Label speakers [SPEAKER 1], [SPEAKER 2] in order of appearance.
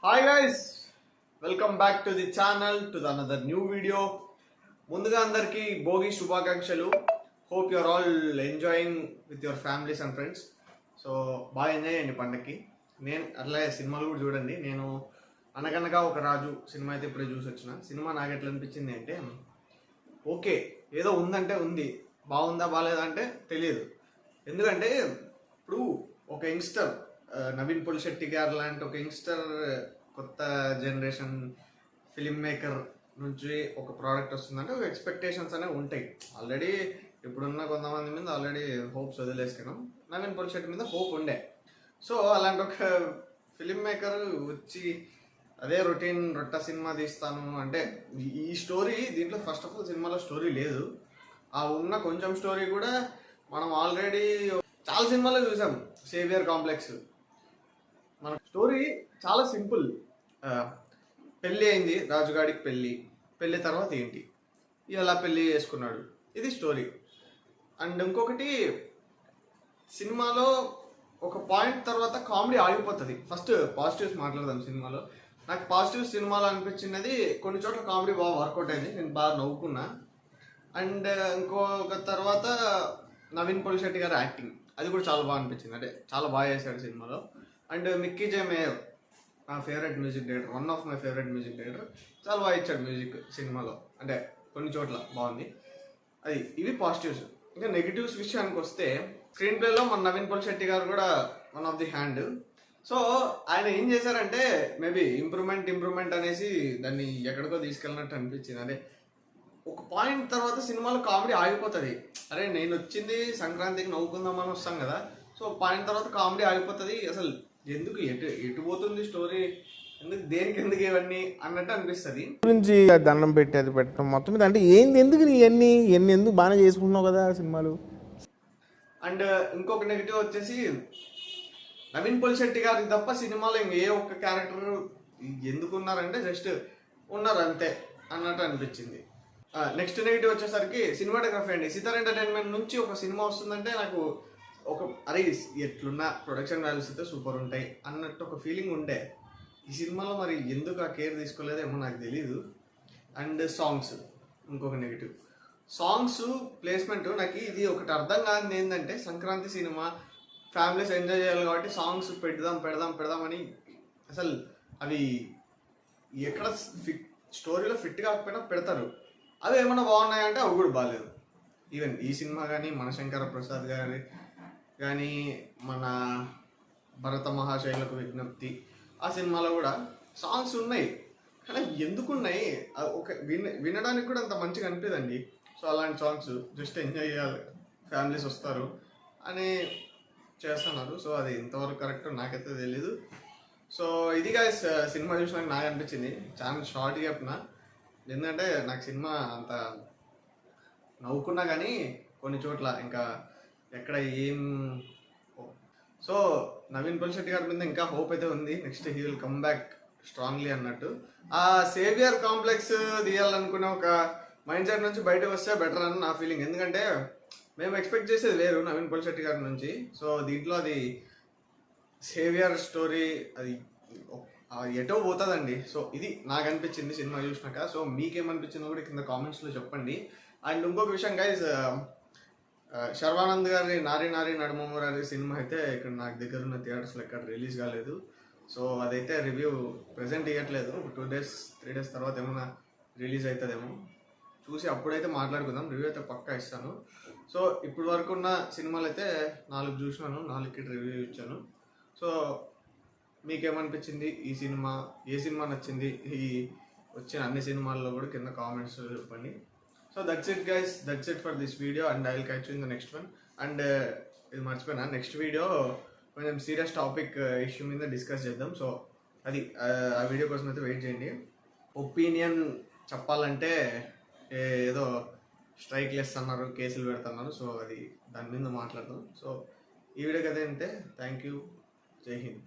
[SPEAKER 1] Hi guys, welcome back to the channel to the another new video. ముందుగా అందరికీ భోగి శుభాకాంక్షలు. Hope you're all enjoying with your families and friends. So బాగా enjoy చేయండి పండగకి. నేను అట్లాగే సినిమాలు కూడా చూడండి. నేను అనగనగా ఒక రాజు సినిమా అయితే ఇప్పుడే చూసి వచ్చిన. సినిమా నాకు ఎట్లా అనిపించింది అంటే, ఓకే ఏదో ఉందంటే ఉంది, బాగుందా బాగాలేదా అంటే తెలియదు. ఎందుకంటే ఇప్పుడు ఒక యంగ్స్టర్ నవీన్ పొలిశెట్టి గారు లాంటి ఒక యంగ్స్టర్ కొత్త జనరేషన్ ఫిలిం మేకర్ నుంచి ఒక ప్రోడక్ట్ వస్తుందంటే ఒక ఎక్స్పెక్టేషన్స్ అనేవి ఉంటాయి. ఆల్రెడీ ఇప్పుడున్న కొంతమంది మీద ఆల్రెడీ హోప్స్ వదిలేసుకున్నాం. నవీన్ పొలిశెట్టి మీద హోప్ ఉండే. సో అలాంటి ఒక ఫిలిం మేకర్ వచ్చి అదే రొట్ట సినిమా తీస్తాను అంటే, ఈ స్టోరీ దీంట్లో ఫస్ట్ ఆఫ్ ఆల్ సినిమాలో స్టోరీ లేదు. ఆ ఉన్న కొంచెం స్టోరీ కూడా మనం ఆల్రెడీ చాలా సినిమాలో చూసాం. సేవియర్ కాంప్లెక్స్ మన స్టోరీ చాలా సింపుల్. పెళ్ళి అయింది, రాజుగాడికి పెళ్ళి తర్వాత ఏంటి, ఇలా పెళ్ళి చేసుకున్నాడు, ఇది స్టోరీ. అండ్ ఇంకొకటి, సినిమాలో ఒక పాయింట్ తర్వాత కామెడీ ఆగిపోతుంది. ఫస్ట్ పాజిటివ్స్ మాట్లాడదాం. సినిమాలో నాకు పాజిటివ్స్ సినిమాలో అనిపించినది, కొన్ని చోట్ల కామెడీ బాగా వర్కౌట్ అయింది, నేను బాగా నవ్వుకున్నా. అండ్ ఇంకొక తర్వాత నవీన్ పొలిశెట్టి గారి యాక్టింగ్, అది కూడా చాలా బాగా అనిపించింది. అంటే చాలా బాగా చేశాడు సినిమాలో. అండ్ మిక్కీ జే మేయర్, నా favourite music director, one of my favourite music director, చాలా బాగా ఇచ్చాడు మ్యూజిక్ సినిమాలో. అంటే కొన్ని చోట్ల బాగుంది. ఇవి పాజిటివ్స్. ఇంకా నెగిటివ్స్ విషయానికి వస్తే, స్క్రీన్ ప్లేలో మన నవీన్ పొలిశెట్టి గారు కూడా one of the hand. So ఆయన ఏం చేశారంటే, మేబీ ఇంప్రూవ్మెంట్ అనేసి దాన్ని ఎక్కడికో తీసుకెళ్ళినట్టు అనిపించింది. అంటే ఒక పాయింట్ తర్వాత సినిమాలో కామెడీ ఆగిపోతుంది. అరే నేను వచ్చింది సంక్రాంతికి నవ్వుకుందామని వస్తాం కదా, సో పాయింట్ తర్వాత కామెడీ ఆగిపోతుంది. అసలు ఎందుకు ఎటు పోతుంది స్టోరీ, ఎందుకు ఇవన్నీ అన్నట్టు అనిపిస్తుంది.
[SPEAKER 2] గురించి దండం పెట్టేది పెట్టడం మొత్తం మీద అంటే ఏంది, ఎందుకు ఇవన్నీ ఎందుకు బాగానే చేసుకుంటున్నావు కదా సినిమాలు.
[SPEAKER 1] అండ్ ఇంకొక నెగిటివ్ వచ్చేసి, నవీన్ పొలిశెట్టి గారికి తప్ప సినిమాలో ఇంక ఏ ఒక్క క్యారెక్టర్ ఎందుకు ఉన్నారంటే జస్ట్ ఉన్నారు అంతే అన్నట్టు అనిపించింది. నెక్స్ట్ నెగిటివ్ వచ్చేసరికి సినిమాటోగ్రఫీ అండి. సితార్ ఎంటర్టైన్మెంట్ నుంచి ఒక సినిమా వస్తుందంటే నాకు ఒక అరే ఎట్లున్నా ప్రొడక్షన్ వాల్యూస్ అయితే సూపర్ ఉంటాయి అన్నట్టు ఒక ఫీలింగ్ ఉండే. ఈ సినిమాలో మరి ఎందుకు ఆ కేర్ తీసుకోలేదేమో నాకు తెలీదు. అండ్ సాంగ్స్ ఇంకొక నెగిటివ్. సాంగ్స్ ప్లేస్మెంట్ నాకు ఇది ఒకటి అర్థం కాదు. ఏంటంటే సంక్రాంతి సినిమా, ఫ్యామిలీస్ ఎంజాయ్ చేయాలి కాబట్టి సాంగ్స్ పెడదామని అసలు అవి ఎక్కడ స్టోరీలో ఫిట్ కాకపోయినా పెడతారు. అవి ఏమైనా బాగున్నాయంటే అవి కూడా బాగాలేదు. ఈవెన్ ఈ సినిమా కానీ, మనశంకర ప్రసాద్ గారి కానీ, మన భరత మహాశైలకు విజ్ఞప్తి, ఆ సినిమాలో కూడా సాంగ్స్ ఉన్నాయి. కానీ ఎందుకున్నాయి ఒక వినడానికి కూడా అంత మంచిగా అనిపిదండి. సో అలాంటి సాంగ్స్ జస్ట్ ఎంజాయ్ చేయాలి, ఫ్యామిలీస్ వస్తారు అని చేస్తున్నారు. సో అది ఇంతవరకు కరెక్ట్ నాకైతే తెలీదు. సో ఇది గైస్, సినిమా చూసినాక నాకు అనిపించింది. చాలా షార్ట్గా చెప్పిన, ఎందుకంటే నాకు సినిమా అంత నవ్వుకున్నా కానీ కొన్ని చోట్ల ఇంకా ఎక్కడ ఏం. సో నవీన్ పొలిశెట్టి గారి మీద ఇంకా హోప్ అయితే ఉంది. Next he will come back strongly అన్నట్టు. ఆ సేవియర్ కాంప్లెక్స్ తీయాలనుకునే ఒక మైండ్ సెట్ నుంచి బయటకు వస్తే బెటర్ అని నా ఫీలింగ్. ఎందుకంటే మేము ఎక్స్పెక్ట్ చేసేది వేరు నవీన్ పొలిశెట్టి గారి నుంచి. సో దీంట్లో అది సేవియర్ స్టోరీ, అది ఎటో పోతుందండి. సో ఇది నాకు అనిపించింది సినిమా చూసినాక. సో మీకేమనిపించిందో కూడా కింద కామెంట్స్లో చెప్పండి. అండ్ ఇంకొక విషయం గైజ్, శర్వానంద్ గారి నారి నడుమమురారి సినిమా అయితే ఇక్కడ నాకు దగ్గర ఉన్న థియేటర్స్లో ఎక్కడ రిలీజ్ కాలేదు. సో అదైతే రివ్యూ ప్రెజెంట్ ఇవ్వట్లేదు. 2 days 3 days తర్వాత ఏమైనా రిలీజ్ అవుతుందేమో చూసి అప్పుడైతే మాట్లాడుకుందాం. రివ్యూ అయితే పక్కా ఇస్తాను. సో ఇప్పుడు వరకు ఉన్న సినిమాలు అయితే 4 చూసినాను, 4కి రివ్యూ ఇచ్చాను. సో మీకేమనిపించింది ఈ సినిమా, ఏ సినిమా నచ్చింది ఈ వచ్చిన అన్ని సినిమాల్లో కూడా కింద కామెంట్స్ చెప్పండి. So that's it guys, that's it for this video and I will catch you in the next one. And ఇది మర్చిపోయినా, నెక్స్ట్ వీడియో కొంచెం సీరియస్ టాపిక్ ఇష్యూ మీద డిస్కస్ చేద్దాం. సో అది ఆ వీడియో కోసం అయితే వెయిట్ చేయండి. ఒపీనియన్ చెప్పాలంటే ఏదో స్ట్రైక్లు వేస్తున్నారు, కేసులు పెడుతున్నారు. సో అది దాని మీద మాట్లాడదాం. సో ఈ వీడియోకి అయితే అంతే. Thank you. జై హింద్.